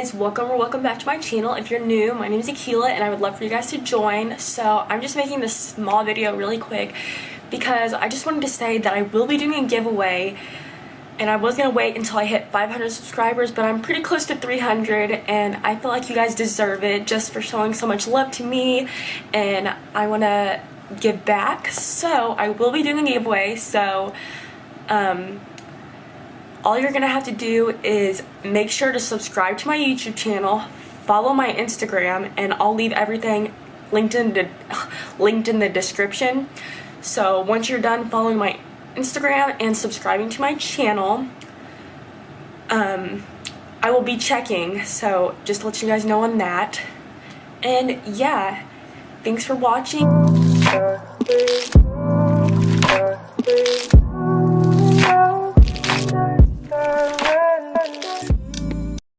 guys, welcome back to my channel. If you're new, my name is Aquila and I would love for you guys to join. So I'm just making this small video really quick because I just wanted to say that I will be doing a giveaway, and I was gonna wait until I hit 500 subscribers, but I'm pretty close to 300 and I feel like you guys deserve it just for showing so much love to me, and I want to give back. So I will be doing a giveaway. So all you're gonna have to do is make sure to subscribe to my YouTube channel, follow my Instagram, and I'll leave everything linked in the description. So once you're done following my Instagram and subscribing to my channel, I will be checking, so just to let you guys know on that. And yeah, thanks for watching.